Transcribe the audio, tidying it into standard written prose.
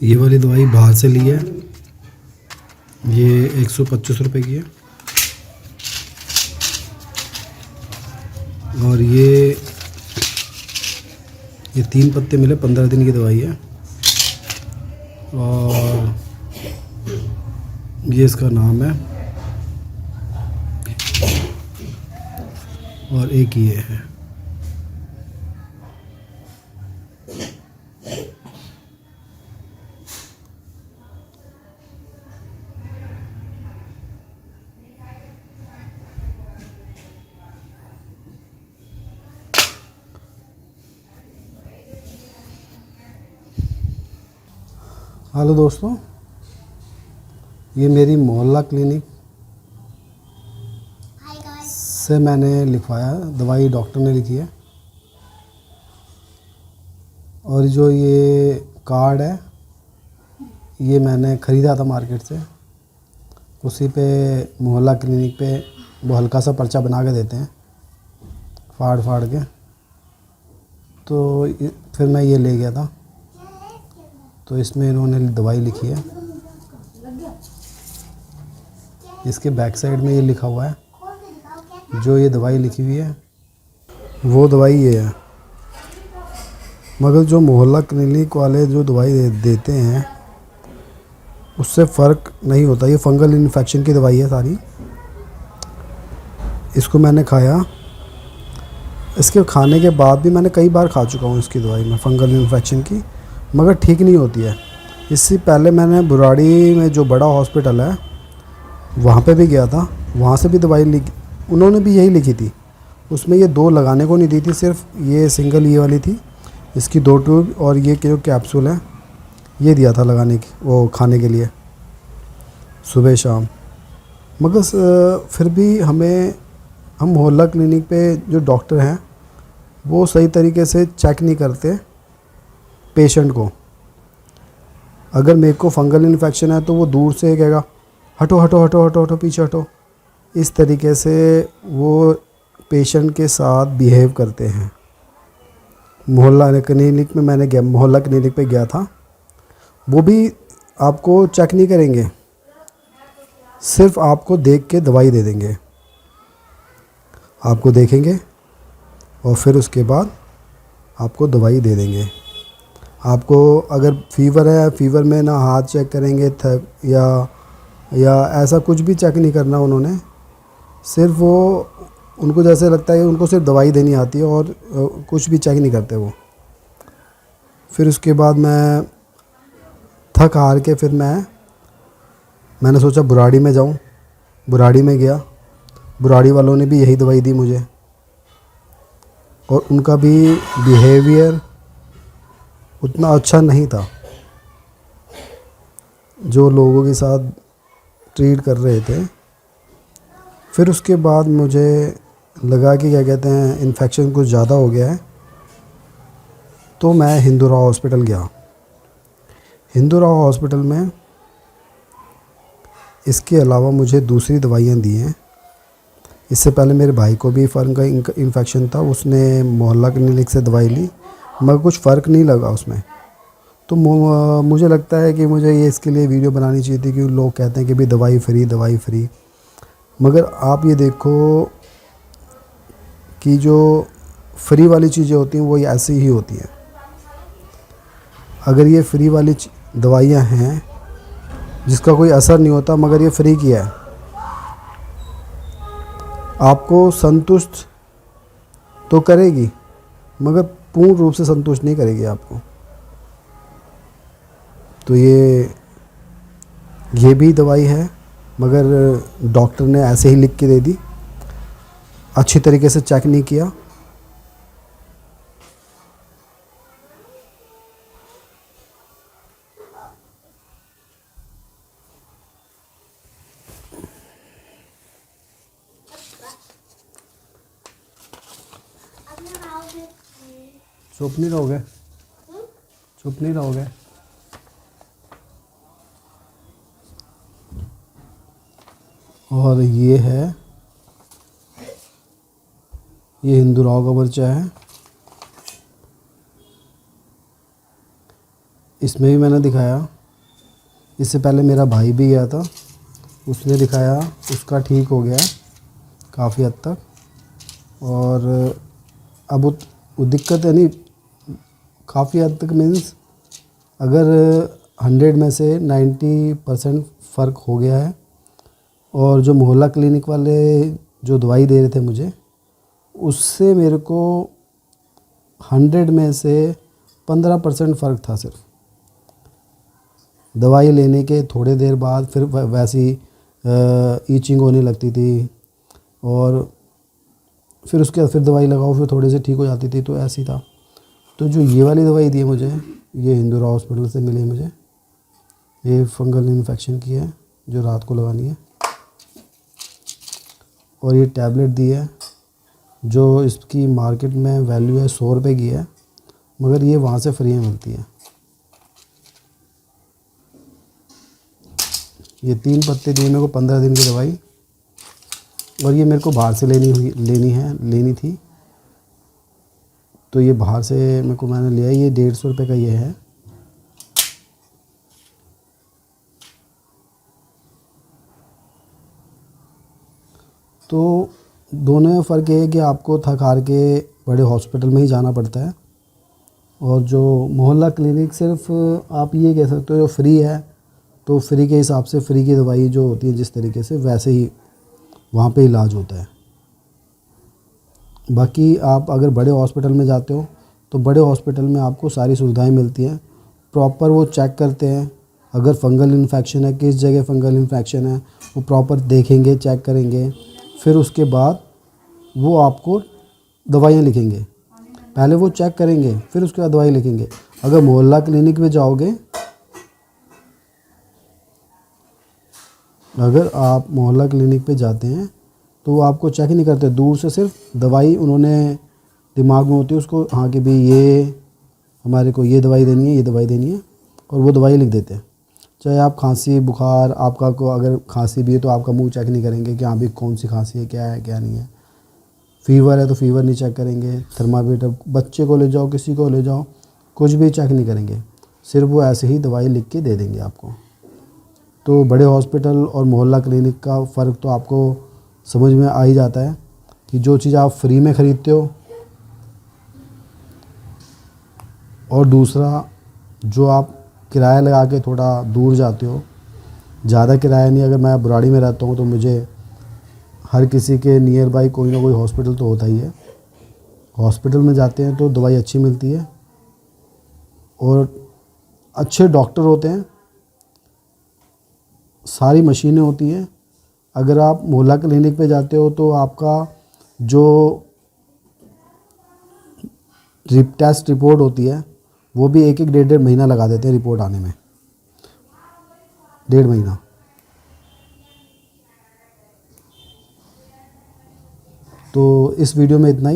ये वाली दवाई बाहर से ली है, ये 125 रुपये की है। और ये 3 पत्ते मिले, 15 दिन की दवाई है। और ये इसका नाम है, और एक ये है। हेलो दोस्तों, ये मेरी मोहल्ला क्लिनिक से मैंने लिखवाया, दवाई डॉक्टर ने लिखी है। और जो ये कार्ड है, ये मैंने ख़रीदा था मार्केट से। उसी पे मोहल्ला क्लिनिक पे वो हल्का सा पर्चा बना के देते हैं, फाड़ फाड़ के। तो फिर मैं ये ले गया था, तो इसमें इन्होंने दवाई लिखी है। इसके बैक साइड में ये लिखा हुआ है, जो ये दवाई लिखी हुई है वो दवाई ये है। मगर जो मोहल्ला क्लिनिक वाले जो दवाई देते हैं उससे फ़र्क नहीं होता। ये फंगल इन्फेक्शन की दवाई है सारी। इसको मैंने खाया, इसके खाने के बाद भी मैंने कई बार खा चुका हूँ इसकी दवाई में, फंगल इन्फेक्शन की, मगर ठीक नहीं होती है। इससे पहले मैंने बुराड़ी में जो बड़ा हॉस्पिटल है वहाँ पे भी गया था, वहाँ से भी दवाई लिखी, उन्होंने भी यही लिखी थी। उसमें ये 2 लगाने को नहीं दी थी, सिर्फ ये सिंगल ये वाली थी, इसकी 2 ट्यूब, और ये जो कैप्सूल है ये दिया था लगाने की, वो खाने के लिए सुबह शाम। मगर फिर भी हम मोहल्ला क्लिनिक पे जो डॉक्टर हैं वो सही तरीके से चेक नहीं करते पेशेंट को। अगर मेरे को फंगल इन्फेक्शन है तो वो दूर से कहेगा हटो हटो हटो हटो हटो, पीछे हटो। इस तरीके से वो पेशेंट के साथ बिहेव करते हैं। मोहल्ला क्लिनिक में मोहल्ला क्लिनिक पे गया था, वो भी आपको चेक नहीं करेंगे, सिर्फ आपको देख के दवाई दे देंगे। आपको देखेंगे और फिर उसके बाद आपको दवाई दे देंगे। आपको अगर फ़ीवर है, फ़ीवर में ना हाथ चेक करेंगे या ऐसा कुछ भी चेक नहीं करना उन्होंने। सिर्फ वो उनको जैसे लगता है उनको सिर्फ दवाई देनी आती है, और कुछ भी चेक नहीं करते वो। फिर उसके बाद मैं थक हार के फिर मैंने सोचा बुराड़ी में जाऊं। बुराड़ी में गया, बुराड़ी वालों ने भी यही दवाई दी मुझे, और उनका भी बिहेवियर उतना अच्छा नहीं था जो लोगों के साथ ट्रीट कर रहे थे। फिर उसके बाद मुझे लगा कि क्या कहते हैं, इन्फेक्शन कुछ ज़्यादा हो गया है, तो मैं हिंदूराव हॉस्पिटल गया। हिंदूराव हॉस्पिटल में इसके अलावा मुझे दूसरी दवाइयाँ दी हैं। इससे पहले मेरे भाई को भी फंगल का इन्फेक्शन था, उसने मोहल्ला क्लिनिक से दवाई ली, मगर कुछ फ़र्क नहीं लगा उसमें। तो मुझे लगता है कि मुझे ये इसके लिए वीडियो बनानी चाहिए थी, कि लोग कहते हैं कि भाई दवाई फ्री, मगर आप ये देखो कि जो फ्री वाली चीज़ें होती हैं वो ऐसी ही होती हैं। अगर ये फ्री वाली दवाइयाँ हैं जिसका कोई असर नहीं होता, मगर ये फ्री की है, आपको संतुष्ट तो करेगी मगर पूर्ण रूप से संतुष्ट नहीं करेगी आपको। तो ये भी दवाई है, मगर डॉक्टर ने ऐसे ही लिख के दे दी, अच्छी तरीके से चेक नहीं किया। चुप नहीं रहोगे? चुप नहीं रहोगे? और ये है, ये हिंदूराव का पर्चा है। इसमें भी मैंने दिखाया। इससे पहले मेरा भाई भी गया था, उसने दिखाया, उसका ठीक हो गया काफ़ी हद तक। और अब वो दिक्कत है नहीं, काफ़ी हद तक मीन्स अगर 100 में से 90% फ़र्क हो गया है। और जो मोहल्ला क्लिनिक वाले जो दवाई दे रहे थे मुझे, उससे मेरे को 100 में से 15% फ़र्क था सिर्फ। दवाई लेने के थोड़े देर बाद फिर वैसी ईचिंग होने लगती थी, और फिर उसके बाद फिर दवाई लगाओ, फिर थोड़े से ठीक हो जाती थी, तो ऐसी था। तो जो ये वाली दवाई दी है मुझे, ये हिंदुरा हॉस्पिटल से मिली मुझे। ये फंगल इन्फेक्शन की है, जो रात को लगानी है। और ये टैबलेट दी है, जो इसकी मार्केट में वैल्यू है 100 रुपये की है, मगर ये वहाँ से फ्री में मिलती है। ये 3 पत्ते दिए मेरे को 15 दिन की दवाई। और ये मेरे को बाहर से लेनी थी, तो ये बाहर से मेरे को मैंने लिया। ये 150 रुपये का ये है। तो दोनों में फ़र्क ये है कि आपको थक हार के बड़े हॉस्पिटल में ही जाना पड़ता है, और जो मोहल्ला क्लिनिक सिर्फ आप ये कह सकते हो जो फ्री है, तो फ्री के हिसाब से फ्री की दवाई जो होती है जिस तरीके से, वैसे ही वहाँ पे इलाज होता है। बाकी आप अगर बड़े हॉस्पिटल में जाते हो, तो बड़े हॉस्पिटल में आपको सारी सुविधाएं मिलती हैं। प्रॉपर वो चेक करते हैं, अगर फंगल इन्फेक्शन है, किस जगह फंगल इन्फेक्शन है, वो प्रॉपर देखेंगे, चेक करेंगे। फिर उसके बाद वो आपको दवाइयाँ लिखेंगे। पहले वो चेक करेंगे, फिर उसके बाद दवाई लिखेंगे। अगर मोहल्ला क्लिनिक में जाओगे, अगर आप मोहल्ला क्लिनिक पे जाते हैं, तो वो आपको चेक ही नहीं करते, दूर से सिर्फ दवाई उन्होंने दिमाग में होती है उसको, हाँ कि भाई ये हमारे को ये दवाई देनी है, ये दवाई देनी है, और वो दवाई लिख देते हैं। चाहे आप खांसी बुखार, आपका को अगर खांसी भी है तो आपका मुंह चेक नहीं करेंगे कि हाँ भी कौन सी खांसी है, क्या नहीं है। फ़ीवर है तो फ़ीवर नहीं चेक करेंगे, थर्मामीटर, बच्चे को ले जाओ, किसी को ले जाओ, कुछ भी चेक नहीं करेंगे, सिर्फ वो ऐसे ही दवाई लिख के दे देंगे आपको। तो बड़े हॉस्पिटल और मोहल्ला क्लिनिक का फ़र्क तो आपको समझ में आ ही जाता है कि जो चीज़ आप फ्री में ख़रीदते हो, और दूसरा जो आप किराया लगा के थोड़ा दूर जाते हो, ज़्यादा किराया नहीं। अगर मैं बुराड़ी में रहता हूँ तो मुझे हर किसी के नियर बाई कोई ना कोई हॉस्पिटल तो होता ही है। हॉस्पिटल में जाते हैं तो दवाई अच्छी मिलती है, और अच्छे डॉक्टर होते हैं, सारी मशीनें होती हैं। अगर आप मोहल्ला क्लिनिक पे जाते हो तो आपका जो टेस्ट रिपोर्ट होती है, वो भी एक 1.5 महीना लगा देते हैं रिपोर्ट आने में, 1.5 महीना। तो इस वीडियो में इतना ही।